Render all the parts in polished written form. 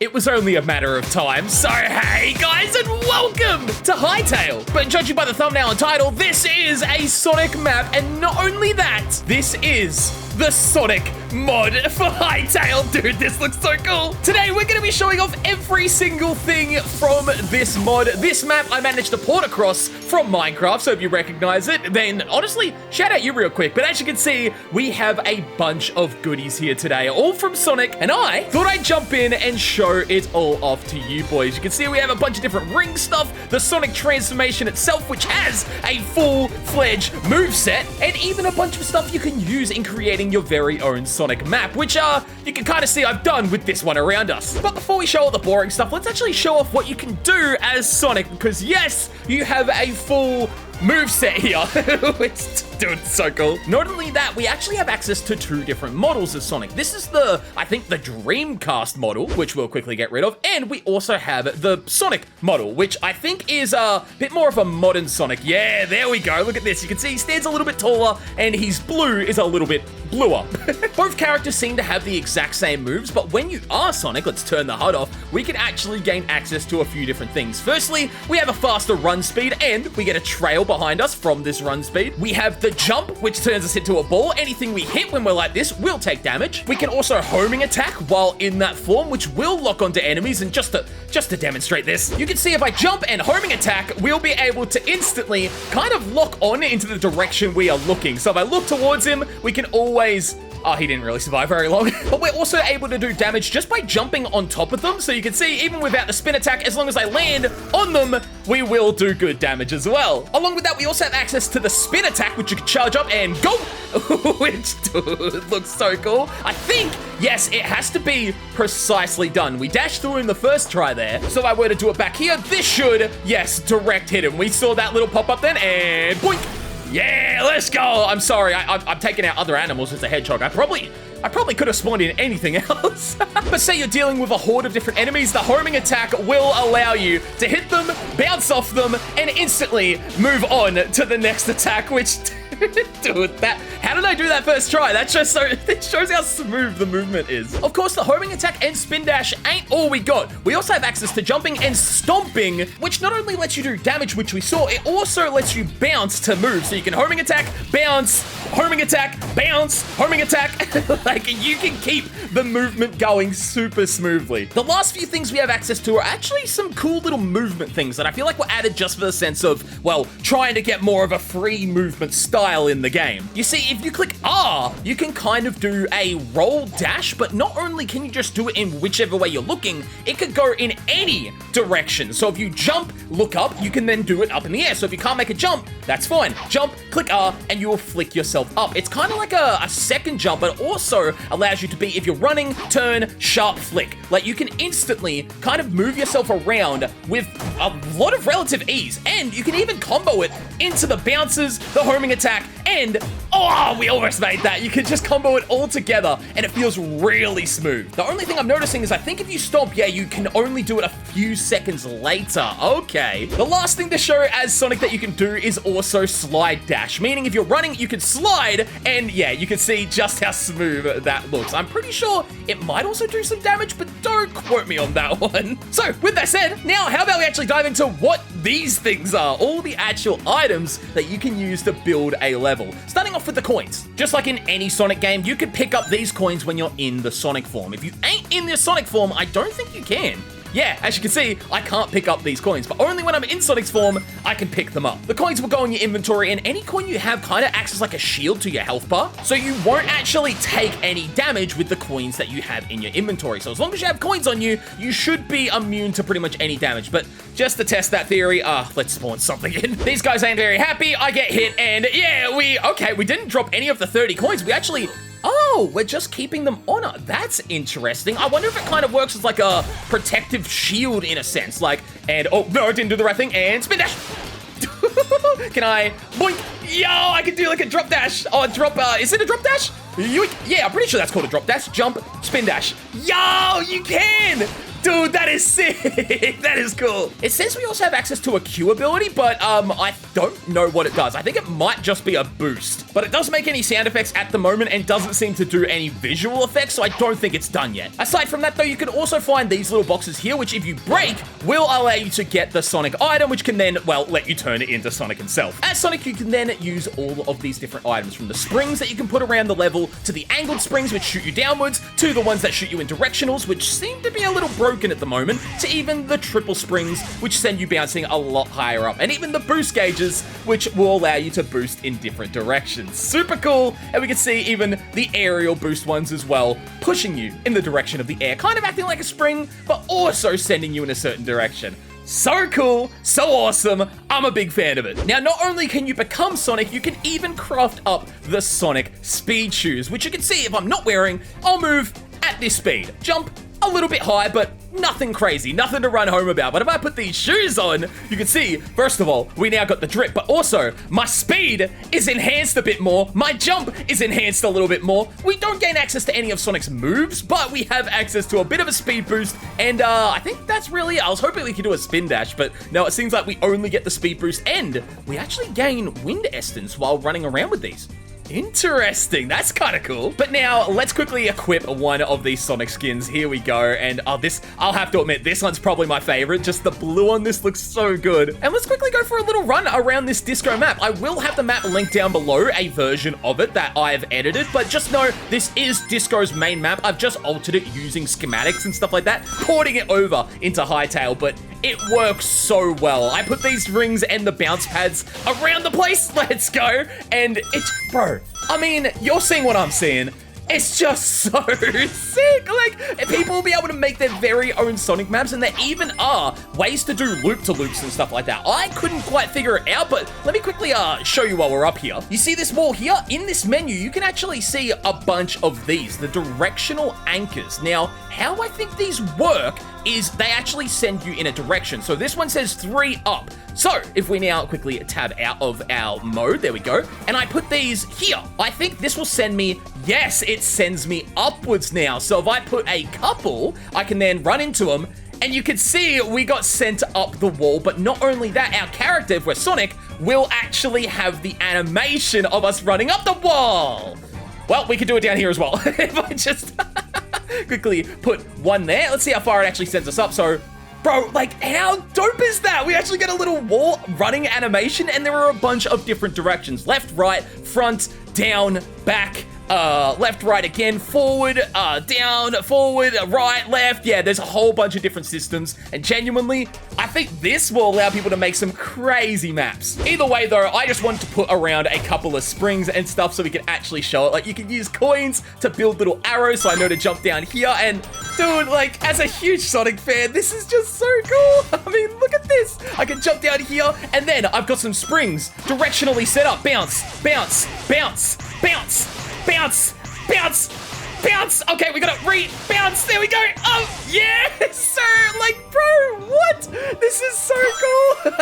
it was only a matter of time. So hey guys, and welcome to Hytale. But judging by the thumbnail and title, this is a Sonic map, and not only that, this is the Sonic mod for Hytale. Dude, this looks so cool. Today, we're going to be showing off every single thing from this mod. This map I managed to port across from Minecraft, so if you recognize it, then honestly, shout out you real quick. But as you can see, we have a bunch of goodies here today, all from Sonic, and I thought I'd jump in and show it all off to you boys. You can see we have a bunch of different ring stuff, the Sonic transformation itself, which has a full-fledged moveset, and even a bunch of stuff you can use in creating your very own Sonic map, which you can kind of see I've done with this one around us. But before we show all the boring stuff, let's actually show off what you can do as Sonic, because yes, you have a full moveset here, which, dude, it's so cool. Not only that, we actually have access to two different models of Sonic. This is I think the Dreamcast model, which we'll quickly get rid of, and we also have the Sonic model, which I think is a bit more of a modern Sonic. Yeah, there we go. Look at this. You can see he stands a little bit taller, and his blue is a little bit bluer. Both characters seem to have the exact same moves, but when you are Sonic, let's turn the HUD off, we can actually gain access to a few different things. Firstly, we have a faster run speed, and we get a trail behind us from this run speed. We have the jump, which turns us into a ball. Anything we hit when we're like this will take damage. We can also homing attack while in that form, which will lock onto enemies. And just to demonstrate this, you can see if I jump and homing attack, we'll be able to instantly kind of lock on into the direction we are looking. So if I look towards him, we can always... Oh, he didn't really survive very long. But we're also able to do damage just by jumping on top of them. So you can see, even without the spin attack, as long as I land on them, we will do good damage as well. Along with that, we also have access to the spin attack, which you can charge up and go, which, dude, looks so cool. I think, yes, it has to be precisely done. We dashed through in the first try there. So if I were to do it back here, this should, yes, direct hit him. We saw that little pop up then, and boink. Yeah, let's go. I'm sorry, I'm taking out other animals as a hedgehog. I probably could have spawned in anything else. But say you're dealing with a horde of different enemies, the homing attack will allow you to hit them, bounce off them, and instantly move on to the next attack, which... Dude, how did I do that first try? That just it shows how smooth the movement is. Of course, the homing attack and spin dash ain't all we got. We also have access to jumping and stomping, which not only lets you do damage, which we saw, it also lets you bounce to move. So you can homing attack, bounce, homing attack, bounce, homing attack. Like, you can keep the movement going super smoothly. The last few things we have access to are actually some cool little movement things that I feel like were added just for the sense of, well, trying to get more of a free movement style in the game. You see, if you click R, you can kind of do a roll dash, but not only can you just do it in whichever way you're looking, it could go in any direction. So if you jump, look up, you can then do it up in the air. So if you can't make a jump, that's fine. Jump, click R, and you will flick yourself up. It's kind of like a second jump, but it also allows you to be, if you're running, turn, sharp flick. Like, you can instantly kind of move yourself around with a lot of relative ease, and you can even combo it into the bounces, the homing attack, and oh, we almost made that. You can just combo it all together, and it feels really smooth. The only thing I'm noticing is I think if you stomp, yeah, you can only do it a few seconds later. Okay. The last thing to show as Sonic that you can do is also slide dash, meaning if you're running, you can slide, and yeah, you can see just how smooth that looks. I'm pretty sure it might also do some damage, but don't quote me on that one. So, with that said, now how about we actually dive into what these things are, all the actual items that you can use to build a level. Starting off with the coins. Just like in any Sonic game, you can pick up these coins when you're in the Sonic form. If you ain't in the Sonic form, I don't think you can. Yeah, as you can see, I can't pick up these coins, but only when I'm in Sonic's form, I can pick them up. The coins will go in your inventory, and any coin you have kind of acts as like a shield to your health bar, so you won't actually take any damage with the coins that you have in your inventory. So as long as you have coins on you, you should be immune to pretty much any damage. But just to test that theory, let's spawn something in. These guys ain't very happy, I get hit, and yeah, we didn't drop any of the 30 coins. We actually... Oh, we're just keeping them on. That's interesting. I wonder if it kind of works as like a protective shield in a sense. Like, and oh, no, I didn't do the right thing. And spin dash. Can I boink? Yo, I can do like a drop dash. Oh, drop, is it a drop dash? Yoink. Yeah, I'm pretty sure that's called a drop dash. Jump, spin dash. Yo, you can. Dude, that is sick. That is cool. It says we also have access to a Q ability, but I don't know what it does. I think it might just be a boost, but it doesn't make any sound effects at the moment and doesn't seem to do any visual effects, so I don't think it's done yet. Aside from that, though, you can also find these little boxes here, which if you break, will allow you to get the Sonic item, which can then, well, let you turn it into Sonic himself. As Sonic, you can then use all of these different items, from the springs that you can put around the level, to the angled springs, which shoot you downwards, to the ones that shoot you in directionals, which seem to be a little broken at the moment, to even the triple springs, which send you bouncing a lot higher up, and even the boost gauges, which will allow you to boost in different directions. Super cool, and we can see even the aerial boost ones as well, pushing you in the direction of the air, kind of acting like a spring, but also sending you in a certain direction. So cool, so awesome, I'm a big fan of it. Now, not only can you become Sonic, you can even craft up the Sonic speed shoes, which you can see if I'm not wearing, I'll move at this speed. Jump a little bit high, but nothing crazy, nothing to run home about. But if I put these shoes on, you can see, first of all, we now got the drip, but also my speed is enhanced a bit more. My jump is enhanced a little bit more. We don't gain access to any of Sonic's moves, but we have access to a bit of a speed boost. And I think that's really it. I was hoping we could do a spin dash, but no, it seems like we only get the speed boost and we actually gain wind essence while running around with these. Interesting, that's kind of cool. But now, let's quickly equip one of these Sonic skins. Here we go, and I'll have to admit, this one's probably my favorite. Just the blue on this looks so good. And let's quickly go for a little run around this disco map. I will have the map linked down below, a version of it that I've edited, but just know this is Disco's main map. I've just altered it using schematics and stuff like that, porting it over into Hytale, but it works so well. I put these rings and the bounce pads around the place. Let's go. And bro, I mean, you're seeing what I'm seeing. It's just so sick. Like, people will be able to make their very own Sonic maps, and there even are ways to do loop-to-loops and stuff like that. I couldn't quite figure it out, but let me quickly show you while we're up here. You see this wall here? In this menu, you can actually see a bunch of these, the directional anchors. Now, how I think these work is they actually send you in a direction. So this one says 3 up. So if we now quickly tab out of our mode, there we go, and I put these here, I think this will send me, yes, it sends me upwards now. So if I put a couple, I can then run into them, and you can see we got sent up the wall. But not only that, our character, if we're Sonic, will actually have the animation of us running up the wall. Well, we could do it down here as well. If I just quickly put one there, let's see how far it actually sends us up. So, bro, like, how dope is that? We actually get a little wall running animation, and there are a bunch of different directions. Left, right, front, down, back, left, right again, forward, down, forward, right, left. Yeah, there's a whole bunch of different systems, and genuinely, I think this will allow people to make some crazy maps. Either way, though, I just wanted to put around a couple of springs and stuff so we can actually show it. Like, you can use coins to build little arrows, so I know to jump down here, and dude, like, as a huge Sonic fan, this is just so cool. I mean, look at this. I can jump down here, and then I've got some springs directionally set up. Bounce, bounce, bounce, bounce, bounce, bounce, bounce. Okay, we gotta bounce. There we go. Oh, yes, sir. Like, bro, what? This is so cool.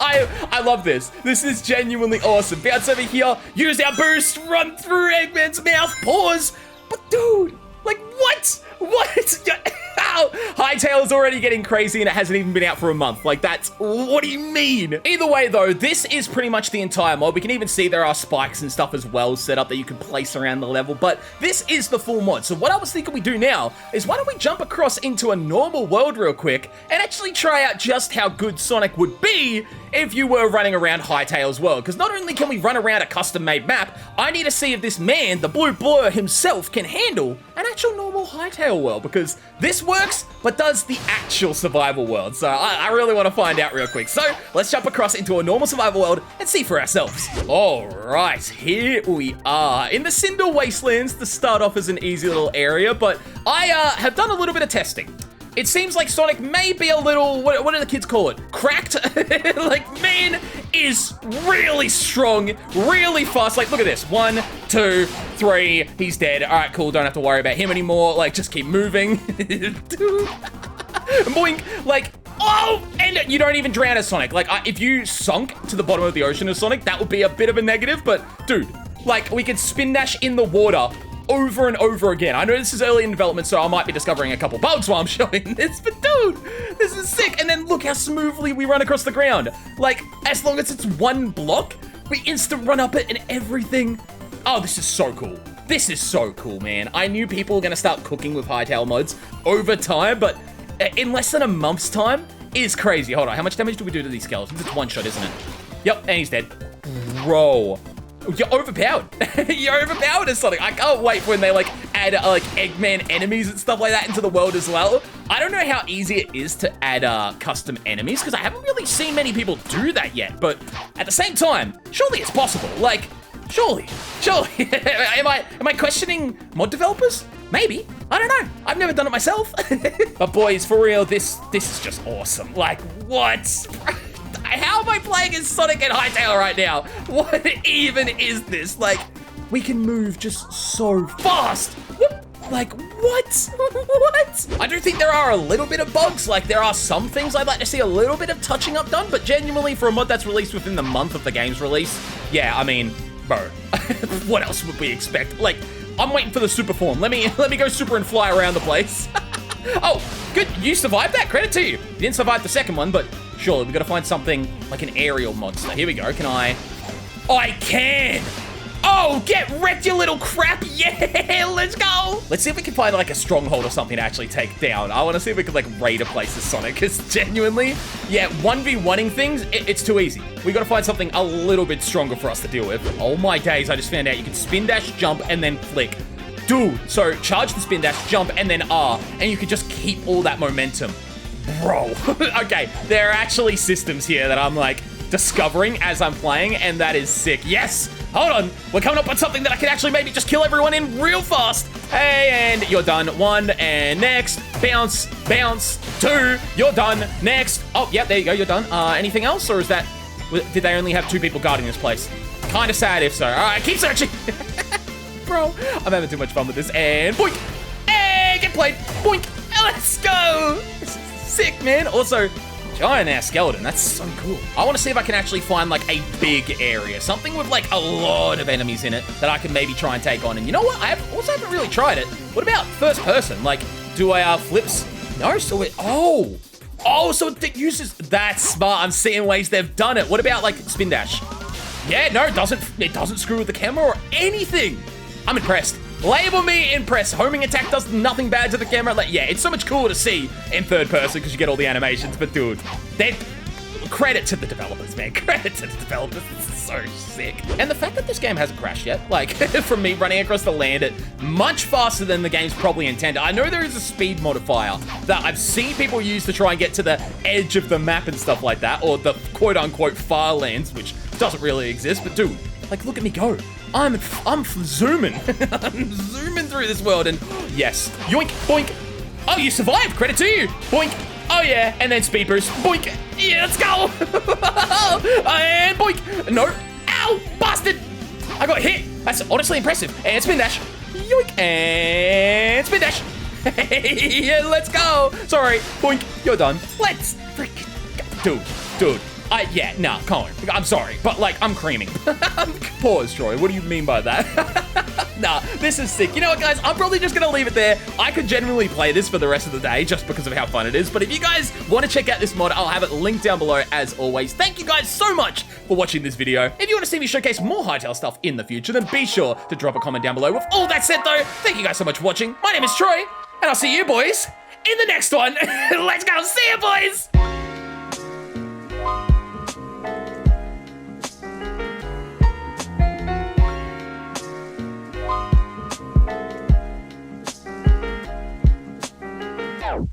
I love this. This is genuinely awesome. Bounce over here, use our boost, run through Eggman's mouth, pause. But dude, like, what? What? Hytale is already getting crazy and it hasn't even been out for a month. Like, what do you mean? Either way, though, this is pretty much the entire mod. We can even see there are spikes and stuff as well set up that you can place around the level, but this is the full mod. So what I was thinking we do now is, why don't we jump across into a normal world real quick and actually try out just how good Sonic would be if you were running around Hytale's world. Because not only can we run around a custom-made map, I need to see if this man, the Blue Blur himself, can handle an actual normal Hytale world, because this works, but does the actual survival world. So I really want to find out real quick. So let's jump across into a normal survival world and see for ourselves. All right, here we are in the Cinder Wastelands to start off as an easy little area, but I have done a little bit of testing. It seems like Sonic may be a little, what do the kids call it? Cracked? Like, man is really strong, really fast. Like, look at this. 1, 2, 3, he's dead. All right, cool, don't have to worry about him anymore. Like, just keep moving. Dude. Boink. Like, oh, and you don't even drown as Sonic. Like, if you sunk to the bottom of the ocean as Sonic, that would be a bit of a negative, but dude, like, we could spin dash in the water over and over again. I know this is early in development, so I might be discovering a couple bugs while I'm showing this, but dude, this is sick. And then look how smoothly we run across the ground. Like, as long as it's one block, we instant run up it and everything. Oh, this is so cool. This is so cool, man. I knew people were gonna start cooking with Hytale mods over time, but in less than a month's time is crazy. Hold on, how much damage do we do to these skeletons? It's one shot, isn't it? Yep, and he's dead. Bro, you're overpowered. You're overpowered as Sonic. I can't wait for when they like add like Eggman enemies and stuff like that into the world as well. I don't know how easy it is to add custom enemies because I haven't really seen many people do that yet. But at the same time, surely it's possible. Like, surely. am I questioning mod developers? Maybe. I don't know. I've never done it myself. But boys, for real, this is just awesome. Like, what? How am I playing as Sonic and Hytale right now? What even is this? Like, we can move just so fast. Like, what? What? I do think there are a little bit of bugs. Like, there are some things I'd like to see a little bit of touching up done, but genuinely for a mod that's released within the month of the game's release, yeah, I mean, bro, what else would we expect? Like, I'm waiting for the super form. Let me go super and fly around the place. Oh, good. You survived that. Credit to you. You didn't survive the second one, but surely we gotta find something like an aerial monster. Here we go. Can I? I can. Oh, get wrecked, you little crap. Yeah, let's go. Let's see if we can find like a stronghold or something to actually take down. I want to see if we can like raid a place as Sonic, because genuinely, yeah, 1v1ing things, it's too easy. We got to find something a little bit stronger for us to deal with. Oh my days, I just found out you can spin dash, jump, and then flick. Dude, so charge the spin dash, jump, and then R, and you can just keep all that momentum. Bro, okay, there are actually systems here that I'm like discovering as I'm playing, and that is sick. Yes, hold on, we're coming up with something that I can actually maybe just kill everyone in real fast. Hey, and you're done. 1, and next, bounce, bounce, 2, you're done. Next, oh, yep, there you go, you're done. Anything else, or is that, did they only have 2 people guarding this place? Kind of sad if so. All right, keep searching. Bro, I'm having too much fun with this, and boink, and get played, boink, let's go. This is sick, man. Also, giant ass skeleton, that's so cool. I want to see if I can actually find like a big area, something with like a lot of enemies in it that I can maybe try and take on. And you know what? I also haven't really tried it. What about first person? Like, do I flips? No, so it, oh, so it uses, that's smart. I'm seeing ways they've done it. What about like spin dash? Yeah, no, it doesn't screw with the camera or anything. I'm impressed. Label me impressed. Homing attack does nothing bad to the camera. Like, yeah, it's so much cooler to see in third person because you get all the animations. But dude, credit to the developers, man. Credit to the developers. This is so sick. And the fact that this game hasn't crashed yet, like from me running across the land at much faster than the game's probably intended. I know there is a speed modifier that I've seen people use to try and get to the edge of the map and stuff like that, or the quote unquote far lands, which doesn't really exist. But dude, like, look at me go. I'm zooming. I'm zooming through this world, and yes, yoink, boink. Oh, you survived. Credit to you. Boink. Oh yeah, and then speed boost. Boink. Yeah, let's go. And boink. No. Ow, bastard. I got hit. That's honestly impressive. And spin dash. Yoink. And spin dash. Yeah, let's go. Sorry. Boink. You're done. Let's freaking, dude. Yeah, nah, come on. I'm sorry, but like, I'm creaming. Pause, Troy. What do you mean by that? Nah, this is sick. You know what, guys? I'm probably just gonna leave it there. I could genuinely play this for the rest of the day just because of how fun it is. But if you guys want to check out this mod, I'll have it linked down below as always. Thank you guys so much for watching this video. If you want to see me showcase more Hytale stuff in the future, then be sure to drop a comment down below. With all that said, though, thank you guys so much for watching. My name is Troy, and I'll see you boys in the next one. Let's go. See you, boys.